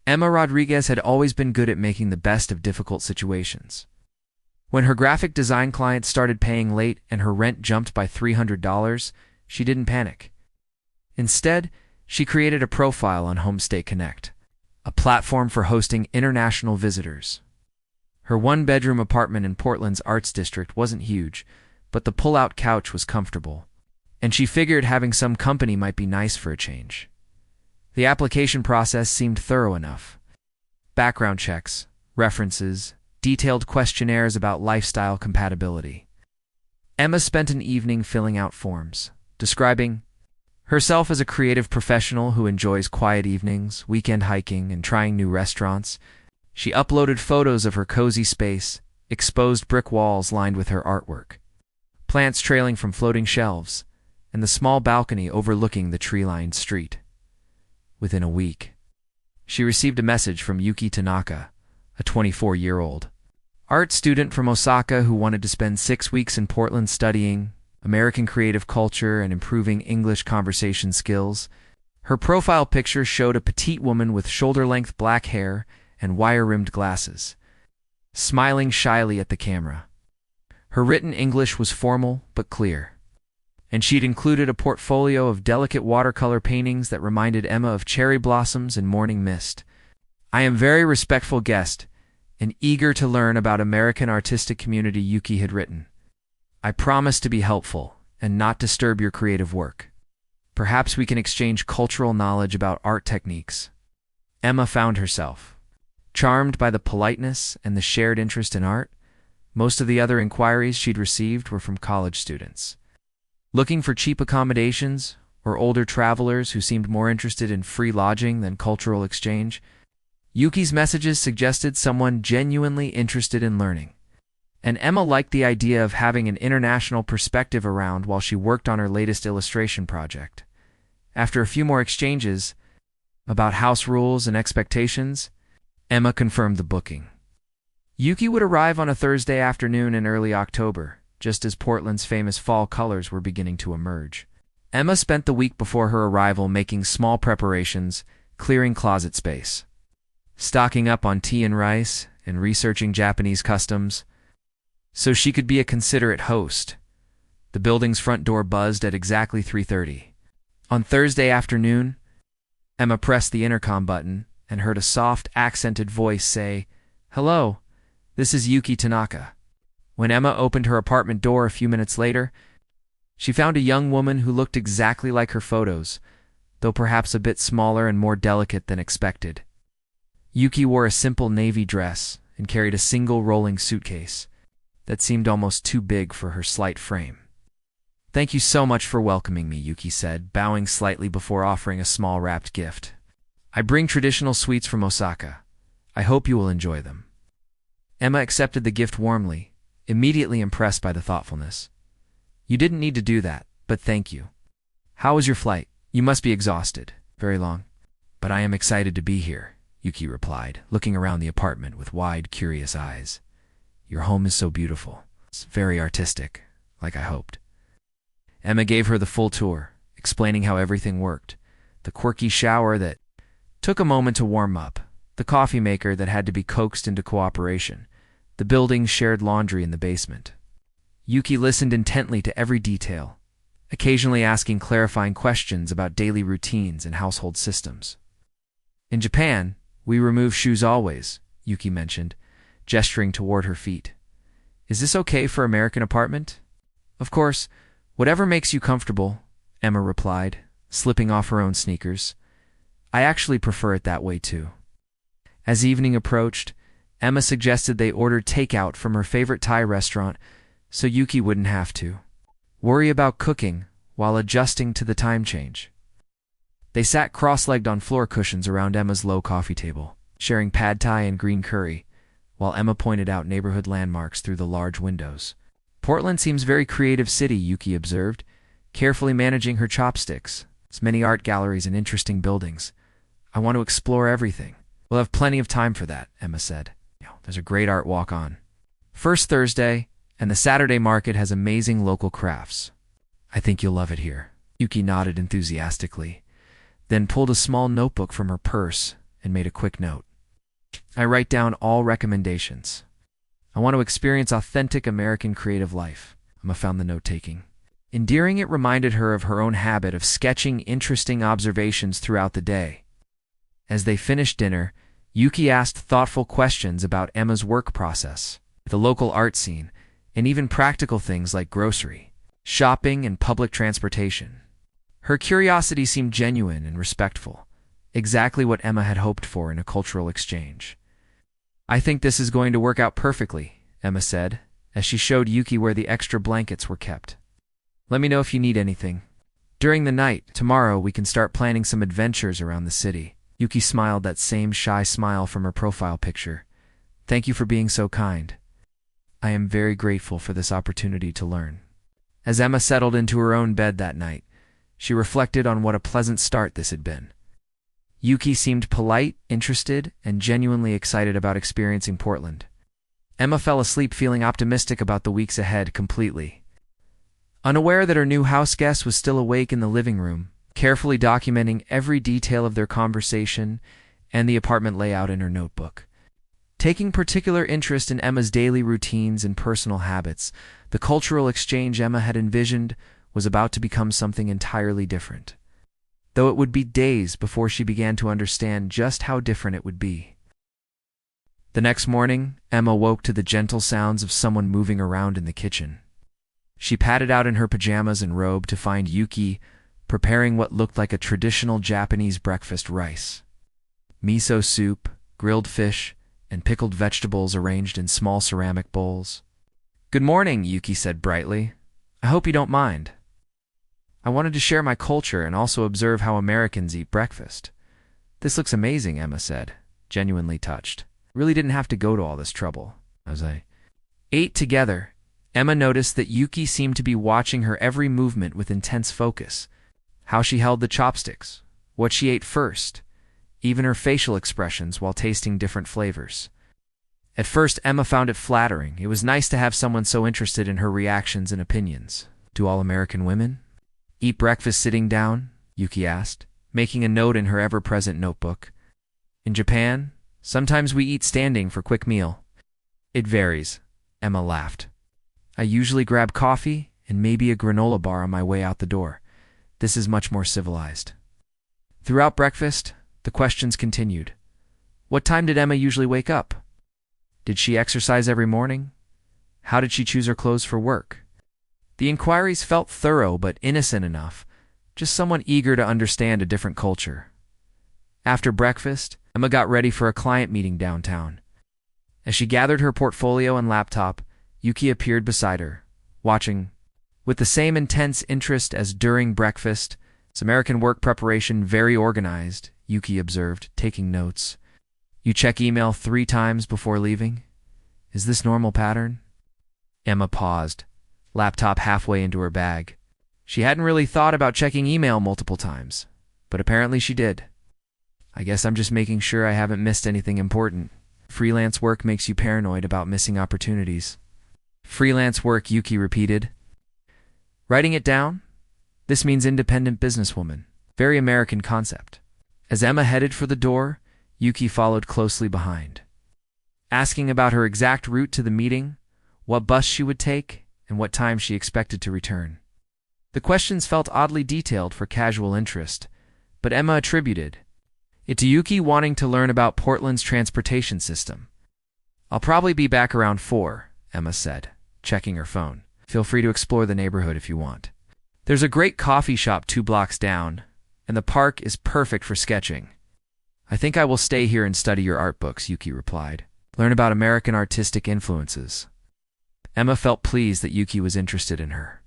Emma Rodriguez had always been good at making the best of difficult situations. When her graphic design client started paying late and her rent jumped by $300, she didn't panic. Instead, she created a profile on Homestay Connect, a platform for hosting international visitors. Her one-bedroom apartment in Portland's Arts District wasn't huge, but the pull-out couch was comfortable, and she figured having some company might be nice for a change. The application process seemed thorough enough. Background checks, references, detailed questionnaires about lifestyle compatibility. Emma spent an evening filling out forms, describing herself as a creative professional who enjoys quiet evenings, weekend hiking, and trying new restaurants. She uploaded photos of her cozy space, exposed brick walls lined with her artwork, plants trailing from floating shelves, and the small balcony overlooking the tree-lined street. Within a week, she received a message from Yuki Tanaka, a 24-year-old art student from Osaka who wanted to spend 6 weeks in Portland studying American creative culture and improving English conversation skills. Her profile picture showed a petite woman with shoulder-length black hair and wire-rimmed glasses, smiling shyly at the camera. Her written English was formal but clear, and she'd included a portfolio of delicate watercolor paintings that reminded Emma of cherry blossoms and morning mist. "I am very respectful guest and eager to learn about American artistic community," Yuki had written. "I promise to be helpful and not disturb your creative work. Perhaps we can exchange cultural knowledge about art techniques." Emma found herself charmed by the politeness and the shared interest in art. Most of the other inquiries she'd received were from college students looking for cheap accommodations, or older travelers who seemed more interested in free lodging than cultural exchange. Yuki's messages suggested someone genuinely interested in learning, and Emma liked the idea of having an international perspective around while she worked on her latest illustration project. After a few more exchanges about house rules and expectations, Emma confirmed the booking. Yuki would arrive on a Thursday afternoon in early October, just as Portland's famous fall colors were beginning to emerge. Emma spent the week before her arrival making small preparations, clearing closet space, stocking up on tea and rice, and researching Japanese customs, so she could be a considerate host. The building's front door buzzed at exactly 3:30. On Thursday afternoon, Emma pressed the intercom button and heard a soft, accented voice say, "Hello, this is Yuki Tanaka." When Emma opened her apartment door a few minutes later, she found a young woman who looked exactly like her photos, though perhaps a bit smaller and more delicate than expected. Yuki wore a simple navy dress and carried a single rolling suitcase that seemed almost too big for her slight frame. "Thank you so much for welcoming me," Yuki said, bowing slightly before offering a small wrapped gift. "I bring traditional sweets from Osaka. I hope you will enjoy them." Emma accepted the gift warmly, immediately impressed by the thoughtfulness. "You didn't need to do that, but thank you. How was your flight? You must be exhausted. Very long." "But I am excited to be here," Yuki replied, looking around the apartment with wide, curious eyes. "Your home is so beautiful. It's very artistic, like I hoped." Emma gave her the full tour, explaining how everything worked: the quirky shower that took a moment to warm up, the coffee maker that had to be coaxed into cooperation, the building's shared laundry in the basement. Yuki listened intently to every detail, occasionally asking clarifying questions about daily routines and household systems. "In Japan, we remove shoes always," Yuki mentioned, gesturing toward her feet. "Is this okay for American apartment?" "Of course, whatever makes you comfortable," Emma replied, slipping off her own sneakers. "I actually prefer it that way too." As evening approached, Emma suggested they order takeout from her favorite Thai restaurant so Yuki wouldn't have to worry about cooking while adjusting to the time change. They sat cross-legged on floor cushions around Emma's low coffee table, sharing pad thai and green curry, while Emma pointed out neighborhood landmarks through the large windows. "Portland seems a very creative city," Yuki observed, carefully managing her chopsticks. "There's many art galleries and interesting buildings. I want to explore everything." "We'll have plenty of time for that," Emma said. "There's a great art walk-on first Thursday, and the Saturday market has amazing local crafts. I think you'll love it here." Yuki nodded enthusiastically, then pulled a small notebook from her purse and made a quick note. I write down all recommendations. I want to experience authentic American creative life. Emma found the note-taking endearing. It reminded her of her own habit of sketching interesting observations throughout the day. As they finished dinner, Yuki asked thoughtful questions about Emma's work process, the local art scene, and even practical things like grocery, shopping, and public transportation. Her curiosity seemed genuine and respectful, exactly what Emma had hoped for in a cultural exchange. I think this is going to work out perfectly, Emma said, as she showed Yuki where the extra blankets were kept. Let me know if you need anything. During the night, tomorrow, we can start planning some adventures around the city. Yuki smiled, that same shy smile from her profile picture. Thank you for being so kind. I am very grateful for this opportunity to learn. As Emma settled into her own bed that night, she reflected on what a pleasant start this had been. Yuki seemed polite, interested, and genuinely excited about experiencing Portland. Emma fell asleep feeling optimistic about the weeks ahead completely. Unaware that her new house guest was still awake in the living room, carefully documenting every detail of their conversation and the apartment layout in her notebook. Taking particular interest in Emma's daily routines and personal habits, the cultural exchange Emma had envisioned was about to become something entirely different, though it would be days before she began to understand just how different it would be. The next morning, Emma woke to the gentle sounds of someone moving around in the kitchen. She padded out in her pajamas and robe to find Yuki preparing what looked like a traditional Japanese breakfast: rice, miso soup, grilled fish, and pickled vegetables arranged in small ceramic bowls. Good morning, Yuki said brightly. I hope you don't mind. I wanted to share my culture and also observe how Americans eat breakfast. This looks amazing, Emma said, genuinely touched. Really didn't have to go to all this trouble. As I ate together, Emma noticed that Yuki seemed to be watching her every movement with intense focus. How she held the chopsticks, what she ate first, even her facial expressions while tasting different flavors. At first, Emma found it flattering. It was nice to have someone so interested in her reactions and opinions. Do all American women eat breakfast sitting down? Yuki asked, making a note in her ever-present notebook. In Japan, sometimes we eat standing for quick meal. It varies, Emma laughed. I usually grab coffee and maybe a granola bar on my way out the door. This is much more civilized. Throughout breakfast, the questions continued. What time did Emma usually wake up? Did she exercise every morning? How did she choose her clothes for work? The inquiries felt thorough but innocent enough, just someone eager to understand a different culture. After breakfast, Emma got ready for a client meeting downtown. As she gathered her portfolio and laptop, Yuki appeared beside her, watching. With the same intense interest as during breakfast, it's American work preparation very organized, Yuki observed, taking notes. You check email 3 times before leaving? Is this normal pattern? Emma paused, laptop halfway into her bag. She hadn't really thought about checking email multiple times, but apparently she did. I guess I'm just making sure I haven't missed anything important. Freelance work makes you paranoid about missing opportunities. Freelance work, Yuki repeated. Writing it down? This means independent businesswoman. Very American concept. As Emma headed for the door, Yuki followed closely behind. Asking about her exact route to the meeting, what bus she would take, and what time she expected to return. The questions felt oddly detailed for casual interest, but Emma attributed it to Yuki wanting to learn about Portland's transportation system. I'll probably be back around 4, Emma said, checking her phone. Feel free to explore the neighborhood if you want. There's a great coffee shop 2 blocks down, and the park is perfect for sketching. I think I will stay here and study your art books, Yuki replied. Learn about American artistic influences. Emma felt pleased that Yuki was interested in her.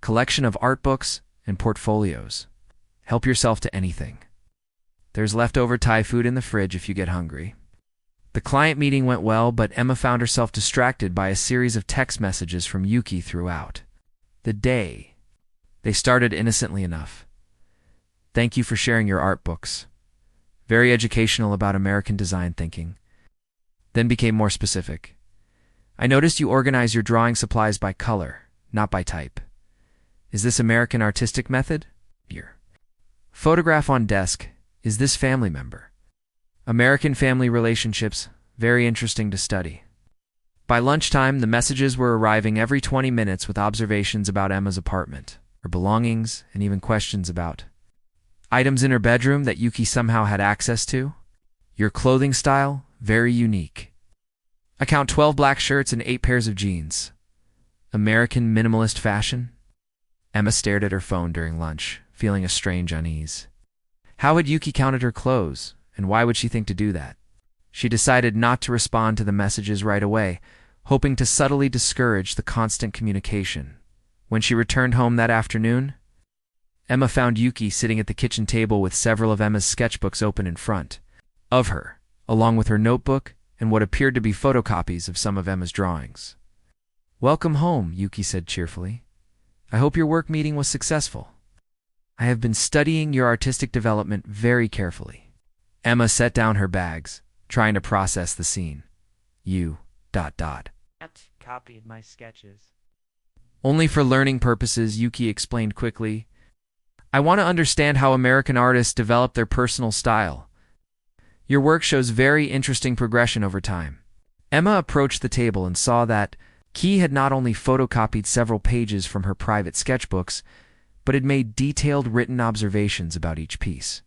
Collection of art books and portfolios. Help yourself to anything. There's leftover Thai food in the fridge if you get hungry. The client meeting went well, but Emma found herself distracted by a series of text messages from Yuki throughout the day. They started innocently enough. Thank you for sharing your art books. Very educational about American design thinking. Then became more specific. I noticed you organize your drawing supplies by color, not by type. Is this American artistic method? Here. Photograph on desk. Is this family member? American family relationships, very interesting to study. By lunchtime, the messages were arriving every 20 minutes with observations about Emma's apartment, her belongings, and even questions about items in her bedroom that Yuki somehow had access to. Your clothing style, very unique. I count 12 black shirts and 8 pairs of jeans. American minimalist fashion? Emma stared at her phone during lunch, feeling a strange unease. How had Yuki counted her clothes, and why would she think to do that? She decided not to respond to the messages right away, hoping to subtly discourage the constant communication. When she returned home that afternoon, Emma found Yuki sitting at the kitchen table with several of Emma's sketchbooks open in front of her, along with her notebook and what appeared to be photocopies of some of Emma's drawings. "Welcome home," Yuki said cheerfully. "I hope your work meeting was successful. I have been studying your artistic development very carefully." Emma set down her bags, trying to process the scene. "You... copied my sketches." "Only for learning purposes," Yuki explained quickly. "I want to understand how American artists develop their personal style. Your work shows very interesting progression over time." Emma approached the table and saw that Key had not only photocopied several pages from her private sketchbooks, but had made detailed written observations about each piece,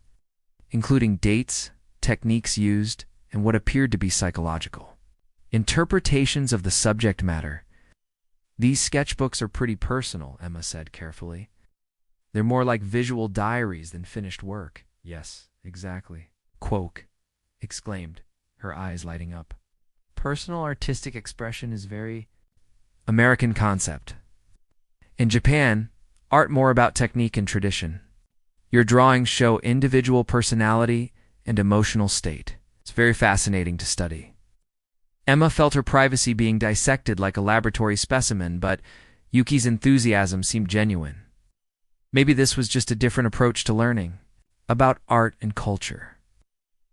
including dates, techniques used, and what appeared to be psychological interpretations of the subject matter. "These sketchbooks are pretty personal," Emma said carefully. "They're more like visual diaries than finished work." "Yes, exactly," Quoke exclaimed, her eyes lighting up. "Personal artistic expression is very American concept. In Japan, art more about technique and tradition. Your drawings show individual personality and emotional state. It's very fascinating to study." Emma felt her privacy being dissected like a laboratory specimen, but Yuki's enthusiasm seemed genuine. Maybe this was just a different approach to learning about art and culture.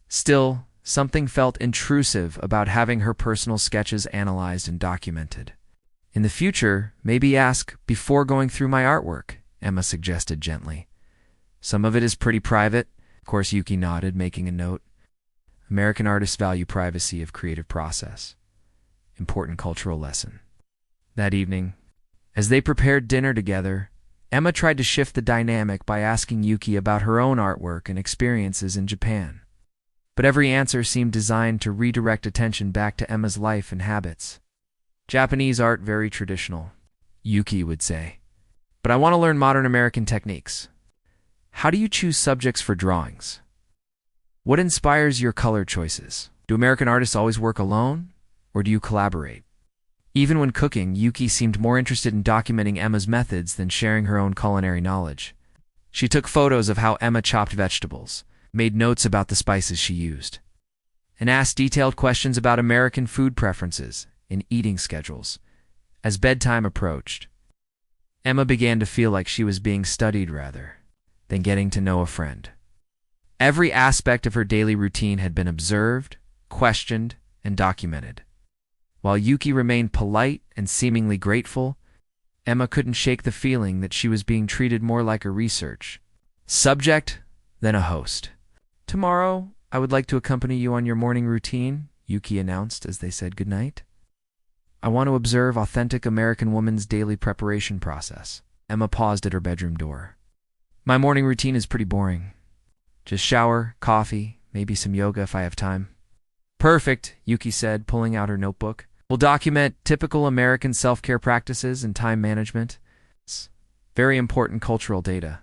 Still, something felt intrusive about having her personal sketches analyzed and documented. "In the future, maybe ask before going through my artwork," Emma suggested gently. "Some of it is pretty private." Of course, Yuki nodded, making a note. American artists value privacy of creative process. Important cultural lesson. That evening, as they prepared dinner together, Emma tried to shift the dynamic by asking Yuki about her own artwork and experiences in Japan. But every answer seemed designed to redirect attention back to Emma's life and habits. "Japanese art, very traditional," Yuki would say. "But I want to learn modern American techniques. How do you choose subjects for drawings? What inspires your color choices? Do American artists always work alone, or do you collaborate?" Even when cooking, Yuki seemed more interested in documenting Emma's methods than sharing her own culinary knowledge. She took photos of how Emma chopped vegetables, made notes about the spices she used, and asked detailed questions about American food preferences and eating schedules. As bedtime approached, Emma began to feel like she was being studied rather than getting to know a friend. Every aspect of her daily routine had been observed, questioned, and documented. While Yuki remained polite and seemingly grateful, Emma couldn't shake the feeling that she was being treated more like a research subject than a host. "Tomorrow, I would like to accompany you on your morning routine," Yuki announced as they said goodnight. "I want to observe authentic American woman's daily preparation process." Emma paused at her bedroom door. "My morning routine is pretty boring. Just shower, coffee, maybe some yoga if I have time." "Perfect," Yuki said, pulling out her notebook. "We'll document typical American self-care practices and time management. It's very important cultural data."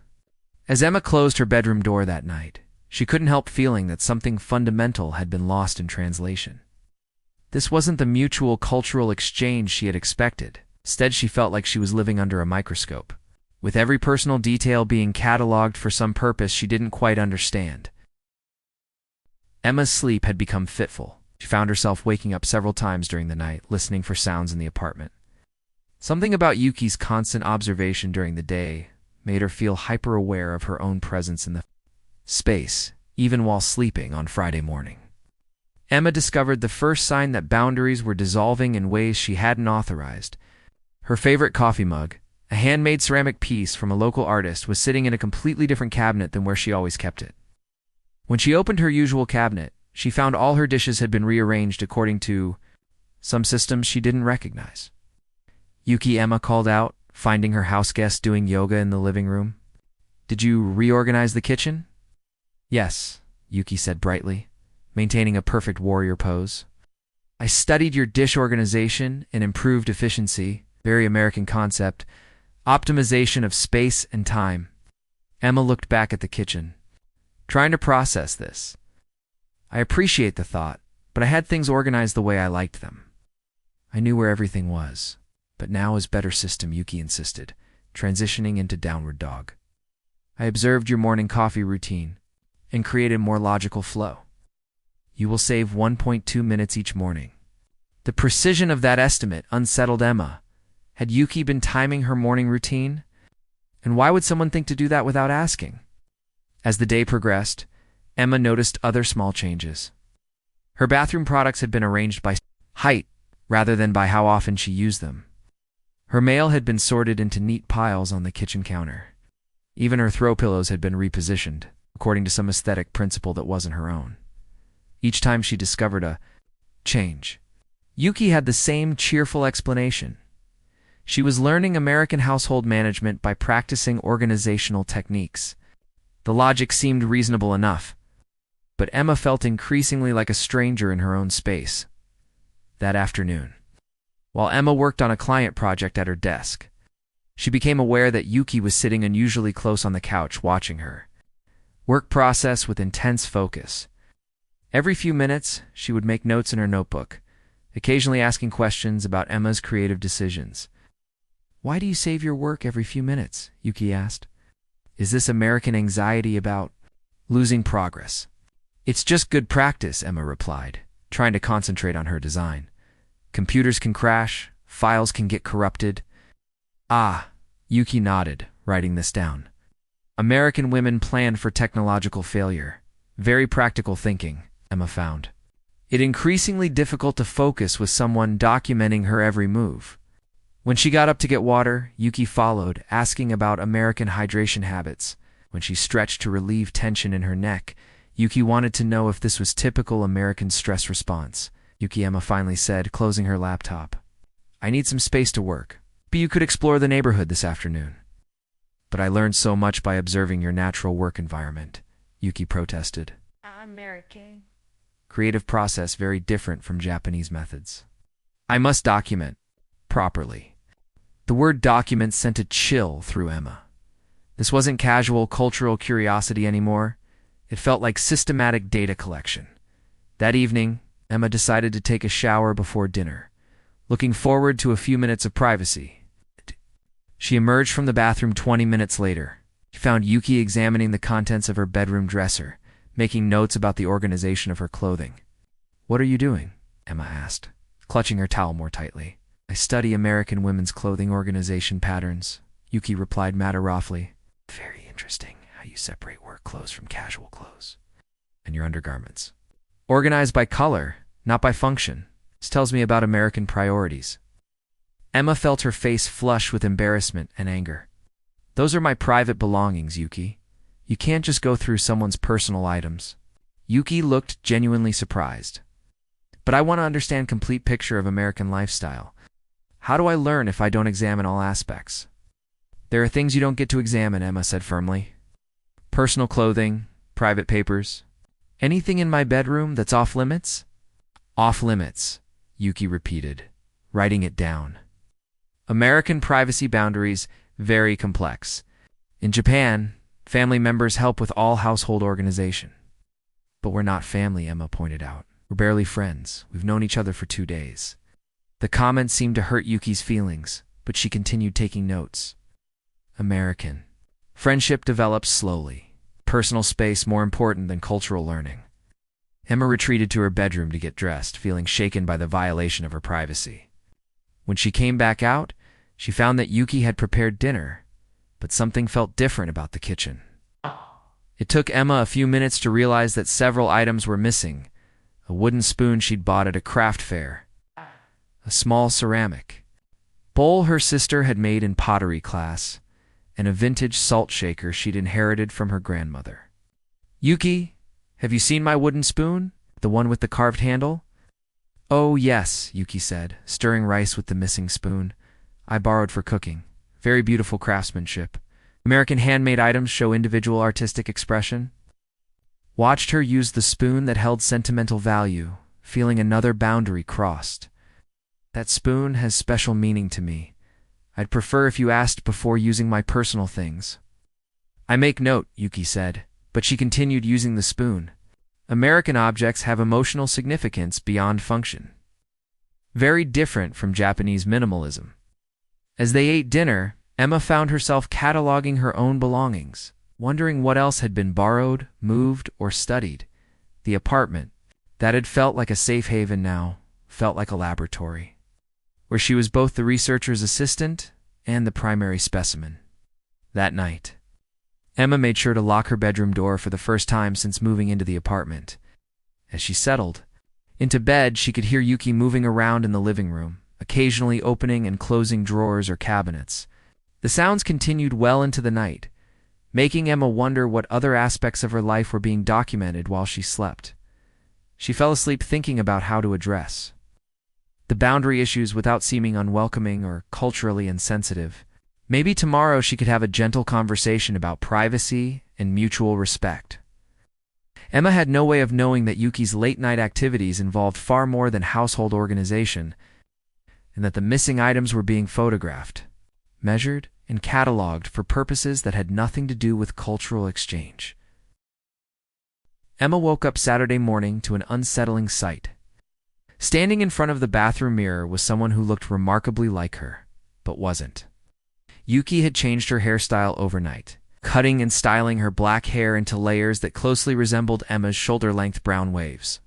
As Emma closed her bedroom door that night, she couldn't help feeling that something fundamental had been lost in translation. This wasn't the mutual cultural exchange she had expected. Instead, she felt like she was living under a microscope, with every personal detail being cataloged for some purpose she didn't quite understand. Emma's sleep had become fitful. She found herself waking up several times during the night, listening for sounds in the apartment. Something about Yuki's constant observation during the day made her feel hyper-aware of her own presence in the space, even while sleeping on Friday morning. Emma discovered the first sign that boundaries were dissolving in ways she hadn't authorized. Her favorite coffee mug, a handmade ceramic piece from a local artist, was sitting in a completely different cabinet than where she always kept it. When she opened her usual cabinet, She found all her dishes had been rearranged according to some systems she didn't recognize. "Yuki," Emma called out, finding her houseguest doing yoga in the living room. "Did you reorganize the kitchen?" "Yes," Yuki said brightly, maintaining a perfect warrior pose. "I studied your dish organization and improved efficiency, very American concept, optimization of space and time." Emma looked back at the kitchen, trying to process this. "I appreciate the thought, but I had things organized the way I liked them. I knew where everything was, but now is better system," Yuki insisted, transitioning into downward dog. "I observed your morning coffee routine and created a more logical flow. You will save 1.2 minutes each morning." The precision of that estimate unsettled Emma. Had Yuki been timing her morning routine? And why would someone think to do that without asking? As the day progressed, Emma noticed other small changes. Her bathroom products had been arranged by height rather than by how often she used them. Her mail had been sorted into neat piles on the kitchen counter. Even her throw pillows had been repositioned, according to some aesthetic principle that wasn't her own. Each time she discovered a change, Yuki had the same cheerful explanation. She was learning American household management by practicing organizational techniques. The logic seemed reasonable enough, but Emma felt increasingly like a stranger in her own space. That afternoon, while Emma worked on a client project at her desk, she became aware that Yuki was sitting unusually close on the couch watching her work process with intense focus. Every few minutes, she would make notes in her notebook, occasionally asking questions about Emma's creative decisions. "Why do you save your work every few minutes?" Yuki asked. "Is this American anxiety about losing progress?" "It's just good practice," Emma replied, trying to concentrate on her design. "Computers can crash, files can get corrupted." "Ah," Yuki nodded, writing this down. American women plan for technological failure. Very practical thinking, Emma found. It increasingly difficult to focus with someone documenting her every move. When she got up to get water, Yuki followed, asking about American hydration habits. When she stretched to relieve tension in her neck, Yuki wanted to know if this was typical American stress response. "Yuki," Emma finally said, closing her laptop. "I need some space to work, but you could explore the neighborhood this afternoon." "But I learned so much by observing your natural work environment," Yuki protested. American. Creative process very different from Japanese methods. "I must document properly." The word document sent a chill through Emma. This wasn't casual cultural curiosity anymore. It felt like systematic data collection. That evening, Emma decided to take a shower before dinner, looking forward to a few minutes of privacy. She emerged from the bathroom 20 minutes later. She found Yuki examining the contents of her bedroom dresser, making notes about the organization of her clothing. "What are you doing?" Emma asked, clutching her towel more tightly. "I study American women's clothing organization patterns," Yuki replied matter-of-factly. "Very interesting how you separate work clothes from casual clothes. And your undergarments. Organized by color, not by function. This tells me about American priorities." Emma felt her face flush with embarrassment and anger. "Those are my private belongings, Yuki. You can't just go through someone's personal items." Yuki looked genuinely surprised. "But I want to understand complete picture of American lifestyle. How do I learn if I don't examine all aspects?" "There are things you don't get to examine," Emma said firmly. "Personal clothing, private papers. Anything in my bedroom that's off limits?" "Off limits," Yuki repeated, writing it down. American privacy boundaries very complex. In Japan, family members help with all household organization. "But we're not family," Emma pointed out. "We're barely friends. We've known each other for 2 days." The comment seemed to hurt Yuki's feelings, but she continued taking notes. American. Friendship develops slowly. Personal space more important than cultural learning. Emma retreated to her bedroom to get dressed, feeling shaken by the violation of her privacy. When she came back out, she found that Yuki had prepared dinner, but something felt different about the kitchen. It took Emma a few minutes to realize that several items were missing. A wooden spoon she'd bought at a craft fair. A small ceramic bowl her sister had made in pottery class, and a vintage salt shaker she'd inherited from her grandmother. "Yuki, have you seen my wooden spoon?" The one with the carved handle? Oh, yes, Yuki said, stirring rice with the missing spoon. I borrowed for cooking. Very beautiful craftsmanship. American handmade items show individual artistic expression. Watched her use the spoon that held sentimental value, feeling another boundary crossed. That spoon has special meaning to me. I'd prefer if you asked before using my personal things. I make note, Yuki said, but she continued using the spoon. American objects have emotional significance beyond function. Very different from Japanese minimalism. As they ate dinner, Emma found herself cataloging her own belongings, wondering what else had been borrowed, moved, or studied. The apartment, that had felt like a safe haven now, felt like a laboratory, where she was both the researcher's assistant and the primary specimen. That night, Emma made sure to lock her bedroom door for the first time since moving into the apartment. As she settled into bed, she could hear Yuki moving around in the living room, occasionally opening and closing drawers or cabinets. The sounds continued well into the night, making Emma wonder what other aspects of her life were being documented while she slept. She fell asleep thinking about how to address the boundary issues without seeming unwelcoming or culturally insensitive. Maybe tomorrow she could have a gentle conversation about privacy and mutual respect. Emma had no way of knowing that Yuki's late-night activities involved far more than household organization, and that the missing items were being photographed, measured, and cataloged for purposes that had nothing to do with cultural exchange. Emma woke up Saturday morning to an unsettling sight. Standing in front of the bathroom mirror was someone who looked remarkably like her, but wasn't. Yuki had changed her hairstyle overnight, cutting and styling her black hair into layers that closely resembled Emma's shoulder-length brown waves.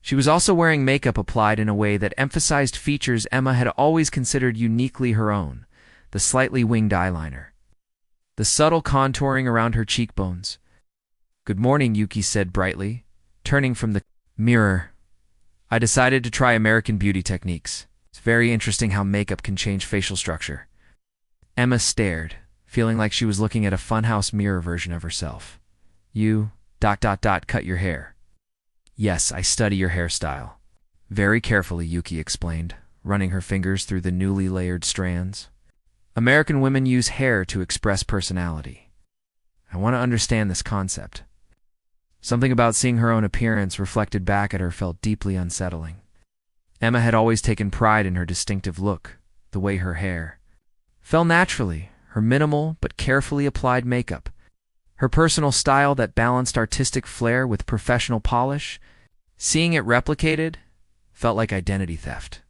She was also wearing makeup applied in a way that emphasized features Emma had always considered uniquely her own, the slightly winged eyeliner, the subtle contouring around her cheekbones. "Good morning," Yuki said brightly, turning from the mirror. "I decided to try American beauty techniques. It's very interesting how makeup can change facial structure." Emma stared, feeling like she was looking at a funhouse mirror version of herself. "You, cut your hair." "Yes, I study your hairstyle." Very carefully, Yuki explained, running her fingers through the newly layered strands. "American women use hair to express personality. I want to understand this concept." Something about seeing her own appearance reflected back at her felt deeply unsettling. Emma had always taken pride in her distinctive look, the way her hair fell naturally, her minimal but carefully applied makeup, her personal style that balanced artistic flair with professional polish. Seeing it replicated felt like identity theft.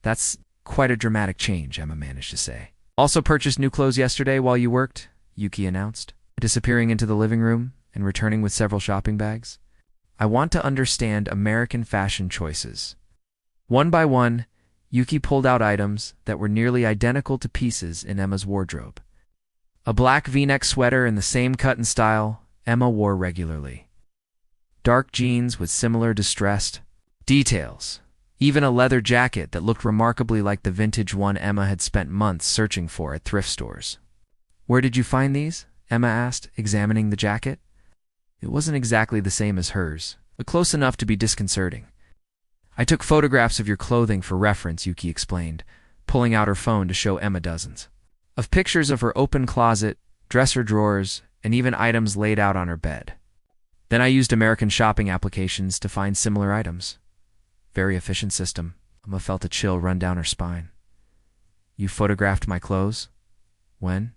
"That's quite a dramatic change," Emma managed to say. "Also purchased new clothes yesterday while you worked," Yuki announced, disappearing into the living room and returning with several shopping bags. "I want to understand American fashion choices." One by one, Yuki pulled out items that were nearly identical to pieces in Emma's wardrobe. A black V-neck sweater in the same cut and style Emma wore regularly. Dark jeans with similar distressed details. Even a leather jacket that looked remarkably like the vintage one Emma had spent months searching for at thrift stores. "Where did you find these?" Emma asked, examining the jacket. It wasn't exactly the same as hers, but close enough to be disconcerting. "I took photographs of your clothing for reference," Yuki explained, pulling out her phone to show Emma dozens of pictures of her open closet, dresser drawers, and even items laid out on her bed. Then I used American shopping applications to find similar items. Very efficient system. Emma felt a chill run down her spine. "You photographed my clothes? When?"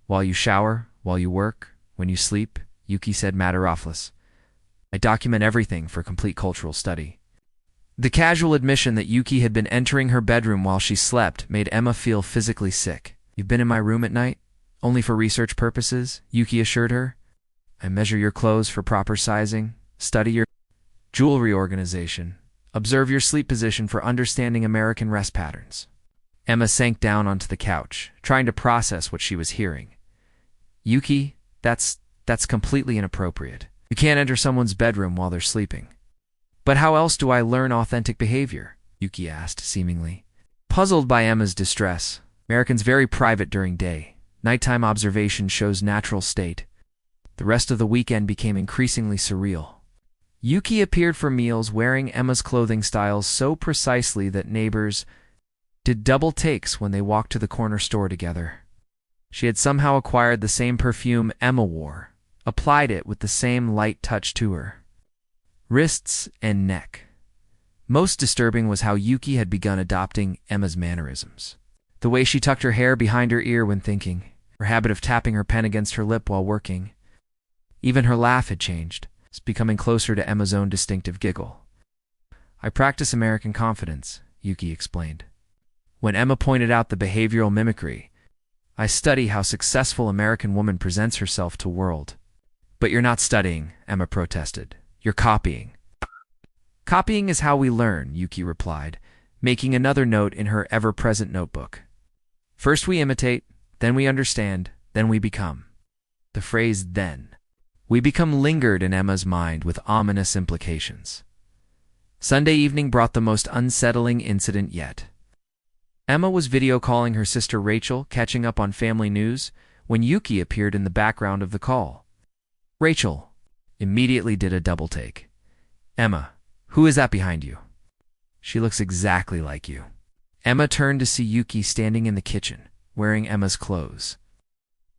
"While you shower, while you work, when you sleep," Yuki said matter-of-factly. "I document everything for complete cultural study." The casual admission that Yuki had been entering her bedroom while she slept made Emma feel physically sick. "You've been in my room at night? Only for research purposes," Yuki assured her. "I measure your clothes for proper sizing, study your jewelry organization, observe your sleep position for understanding American rest patterns." Emma sank down onto the couch, trying to process what she was hearing. "Yuki, that's completely inappropriate. You can't enter someone's bedroom while they're sleeping." "But how else do I learn authentic behavior?" Yuki asked, seemingly puzzled by Emma's distress. "Americans very private during day. Nighttime observation shows natural state. The rest of the weekend became increasingly surreal." Yuki appeared for meals wearing Emma's clothing styles so precisely that neighbors did double takes when they walked to the corner store together. She had somehow acquired the same perfume Emma wore, applied it with the same light touch to her wrists and neck. Most disturbing was how Yuki had begun adopting Emma's mannerisms. The way she tucked her hair behind her ear when thinking, her habit of tapping her pen against her lip while working. Even her laugh had changed, becoming closer to Emma's own distinctive giggle. "I practice American confidence," Yuki explained. When Emma pointed out the behavioral mimicry, "I study how successful American woman presents herself to world." "But you're not studying," Emma protested. "You're copying." "Copying is how we learn," Yuki replied, making another note in her ever-present notebook. "First we imitate, then we understand, then we become." The phrase "then we become" lingered in Emma's mind with ominous implications. Sunday evening brought the most unsettling incident yet. Emma was video calling her sister Rachel, catching up on family news, when Yuki appeared in the background of the call. Rachel immediately did a double take. "Emma, who is that behind you?" "She looks exactly like you." Emma turned to see Yuki standing in the kitchen, wearing Emma's clothes,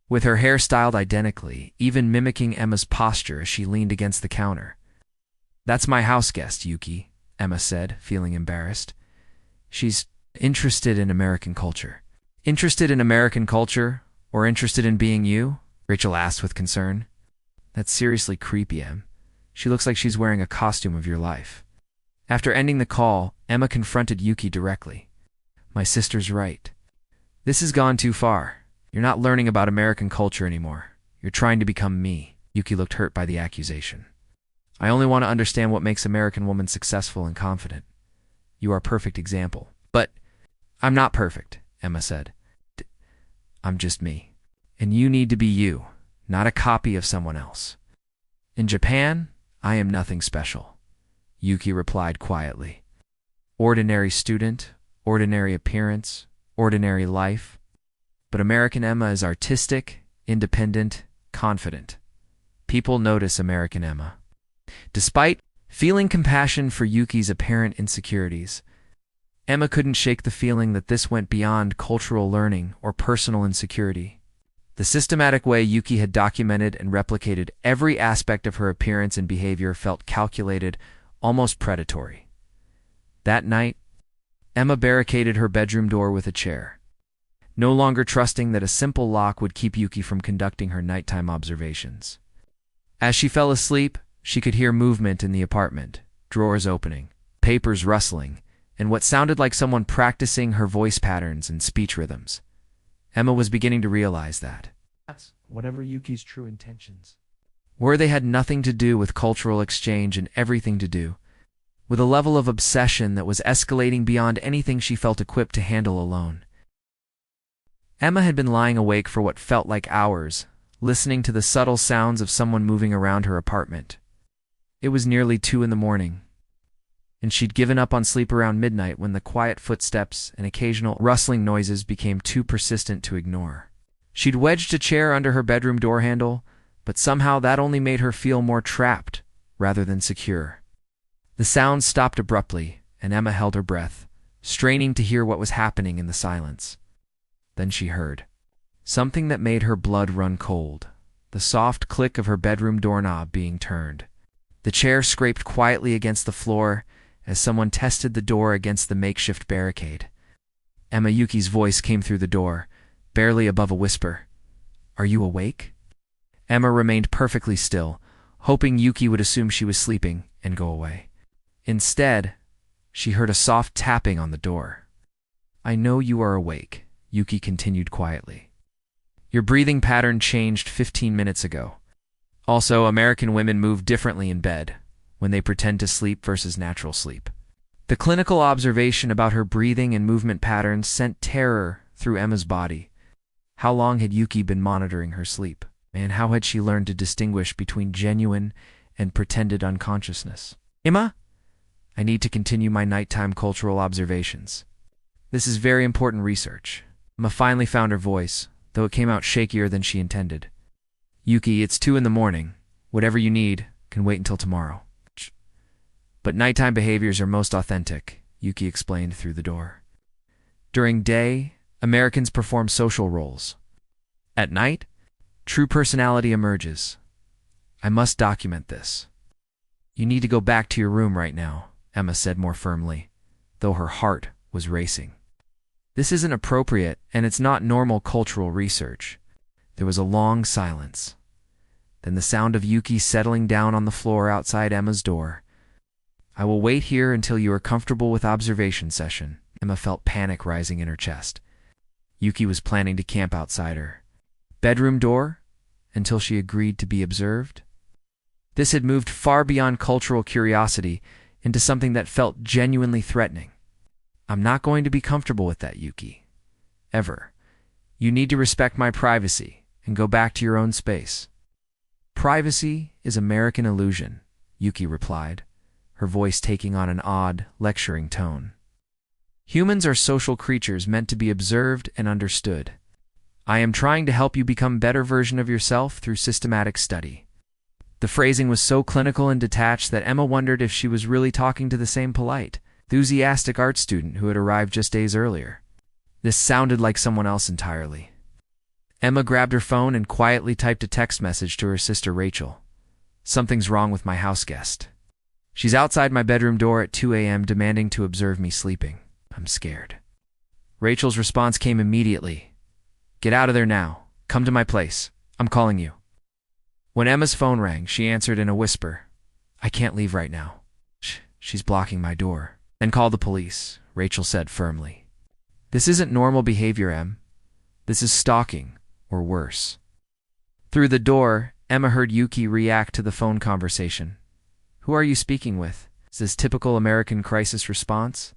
with her hair styled identically, even mimicking Emma's posture as she leaned against the counter. "That's my house guest, Yuki," Emma said, feeling embarrassed. "She's interested in American culture." "Interested in American culture, or interested in being you?" Rachel asked with concern. "That's seriously creepy, Em. She looks like she's wearing a costume of your life." After ending the call, Emma confronted Yuki directly. "My sister's right. This has gone too far. You're not learning about American culture anymore. You're trying to become me." Yuki looked hurt by the accusation. "I only want to understand what makes American women successful and confident. You are a perfect example." "But I'm not perfect," Emma said. "I'm just me. And you need to be you, not a copy of someone else." "In Japan, I am nothing special," Yuki replied quietly. "Ordinary student, ordinary appearance, ordinary life. But American Emma is artistic, independent, confident. People notice American Emma." Despite feeling compassion for Yuki's apparent insecurities, Emma couldn't shake the feeling that this went beyond cultural learning or personal insecurity. The systematic way Yuki had documented and replicated every aspect of her appearance and behavior felt calculated, almost predatory. That night, Emma barricaded her bedroom door with a chair, no longer trusting that a simple lock would keep Yuki from conducting her nighttime observations. As she fell asleep, she could hear movement in the apartment, drawers opening, papers rustling, and what sounded like someone practicing her voice patterns and speech rhythms. Emma was beginning to realize that, whatever Yuki's true intentions were, they had nothing to do with cultural exchange and everything to do with a level of obsession that was escalating beyond anything she felt equipped to handle alone. Emma had been lying awake for what felt like hours, listening to the subtle sounds of someone moving around her apartment. It was nearly 2 a.m, and she'd given up on sleep around midnight when the quiet footsteps and occasional rustling noises became too persistent to ignore. She'd wedged a chair under her bedroom door handle, but somehow that only made her feel more trapped rather than secure. The sounds stopped abruptly, and Emma held her breath, straining to hear what was happening in the silence. Then she heard something that made her blood run cold, the soft click of her bedroom doorknob being turned. The chair scraped quietly against the floor as someone tested the door against the makeshift barricade. Emma Yuki's voice came through the door, barely above a whisper. "Are you awake?" Emma remained perfectly still, hoping Yuki would assume she was sleeping and go away. Instead, she heard a soft tapping on the door. "I know you are awake," Yuki continued quietly. "Your breathing pattern changed 15 minutes ago. Also, American women move differently in bed when they pretend to sleep versus natural sleep." The clinical observation about her breathing and movement patterns sent terror through Emma's body. How long had Yuki been monitoring her sleep? And how had she learned to distinguish between genuine and pretended unconsciousness? "Emma, I need to continue my nighttime cultural observations. This is very important research." Emma finally found her voice, though it came out shakier than she intended. "Yuki, it's 2 a.m. Whatever you need can wait until tomorrow." But nighttime behaviors are most authentic, Yuki explained through the door. During day, Americans perform social roles. At night, true personality emerges. I must document this. You need to go back to your room right now, Emma said more firmly, though her heart was racing. This isn't appropriate, and it's not normal cultural research. There was a long silence. Then the sound of Yuki settling down on the floor outside Emma's door. I will wait here until you are comfortable with observation session. Emma felt panic rising in her chest. Yuki was planning to camp outside her bedroom door until she agreed to be observed. This had moved far beyond cultural curiosity into something that felt genuinely threatening. I'm not going to be comfortable with that, Yuki. Ever. You need to respect my privacy and go back to your own space. Privacy is American illusion, Yuki replied, her voice taking on an odd, lecturing tone. Humans are social creatures meant to be observed and understood. I am trying to help you become a better version of yourself through systematic study. The phrasing was so clinical and detached that Emma wondered if she was really talking to the same polite, enthusiastic art student who had arrived just days earlier. This sounded like someone else entirely. Emma grabbed her phone and quietly typed a text message to her sister Rachel. Something's wrong with my house guest. She's outside my bedroom door at 2 a.m. demanding to observe me sleeping. I'm scared. Rachel's response came immediately. Get out of there now. Come to my place. I'm calling you. When Emma's phone rang, she answered in a whisper. I can't leave right now. She's blocking my door. Then call the police, Rachel said firmly. This isn't normal behavior, Em. This is stalking, or worse. Through the door, Emma heard Yuki react to the phone conversation. Who are you speaking with? Is this typical American crisis response?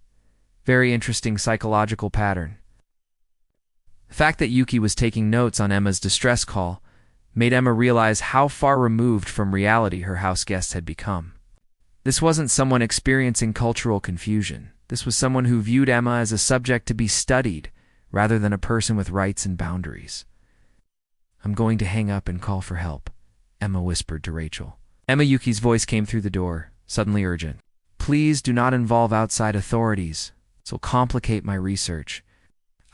Very interesting psychological pattern. The fact that Yuki was taking notes on Emma's distress call made Emma realize how far removed from reality her house guest had become. This wasn't someone experiencing cultural confusion. This was someone who viewed Emma as a subject to be studied rather than a person with rights and boundaries. I'm going to hang up and call for help, Emma whispered to Rachel. Yuki's voice came through the door, suddenly urgent. Please do not involve outside authorities. This will complicate my research.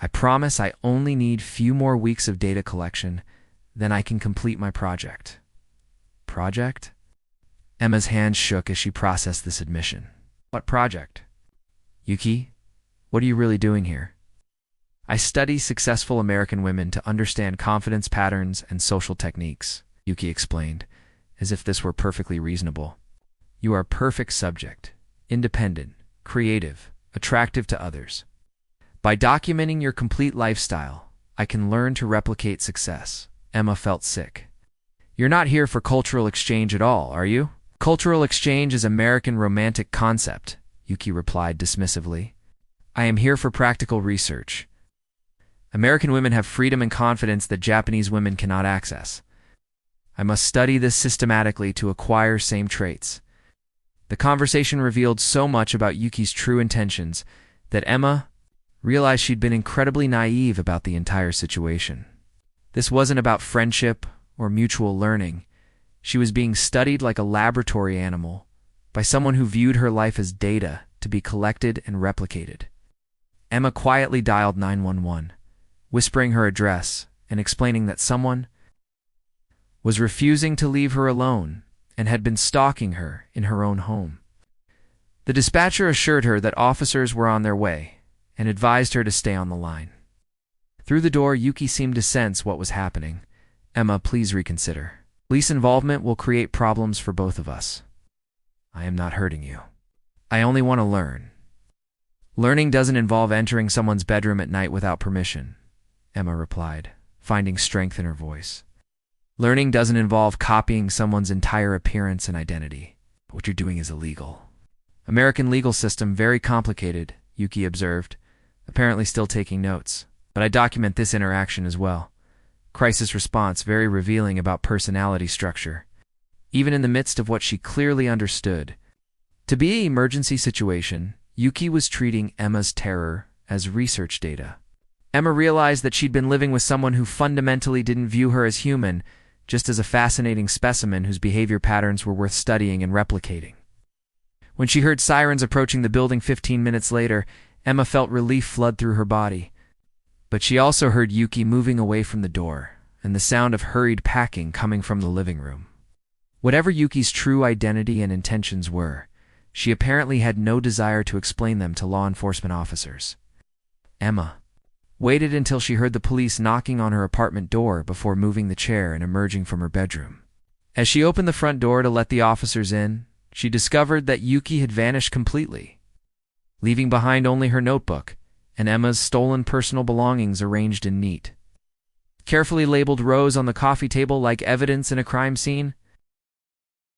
I promise I only need few more weeks of data collection, then I can complete my project. Project? Emma's hands shook as she processed this admission. What project? Yuki, what are you really doing here? I study successful American women to understand confidence patterns and social techniques, Yuki explained, as if this were perfectly reasonable. You are a perfect subject, independent, creative, attractive to others. By documenting your complete lifestyle, I can learn to replicate success. Emma felt sick. You're not here for cultural exchange at all, are you? Cultural exchange is an American romantic concept, Yuki replied dismissively. I am here for practical research. American women have freedom and confidence that Japanese women cannot access. I must study this systematically to acquire same traits. The conversation revealed so much about Yuki's true intentions that Emma realized she'd been incredibly naive about the entire situation. This wasn't about friendship or mutual learning. She was being studied like a laboratory animal by someone who viewed her life as data to be collected and replicated. Emma quietly dialed 911, whispering her address and explaining that someone was refusing to leave her alone and had been stalking her in her own home. The dispatcher assured her that officers were on their way and advised her to stay on the line. Through the door, Yuki seemed to sense what was happening. Emma, please reconsider. Police involvement will create problems for both of us. I am not hurting you. I only want to learn. Learning doesn't involve entering someone's bedroom at night without permission, Emma replied, finding strength in her voice. Learning doesn't involve copying someone's entire appearance and identity. What you're doing is illegal. American legal system very complicated, Yuki observed, apparently still taking notes. But I document this interaction as well. Crisis response very revealing about personality structure, even in the midst of what she clearly understood. To be an emergency situation, Yuki was treating Emma's terror as research data. Emma realized that she'd been living with someone who fundamentally didn't view her as human, just as a fascinating specimen whose behavior patterns were worth studying and replicating. When she heard sirens approaching the building 15 minutes later, Emma felt relief flood through her body. But she also heard Yuki moving away from the door, and the sound of hurried packing coming from the living room. Whatever Yuki's true identity and intentions were, she apparently had no desire to explain them to law enforcement officers. Emma waited until she heard the police knocking on her apartment door before moving the chair and emerging from her bedroom. As she opened the front door to let the officers in, she discovered that Yuki had vanished completely, leaving behind only her notebook and Emma's stolen personal belongings arranged in neat, carefully labeled rows on the coffee table like evidence in a crime scene.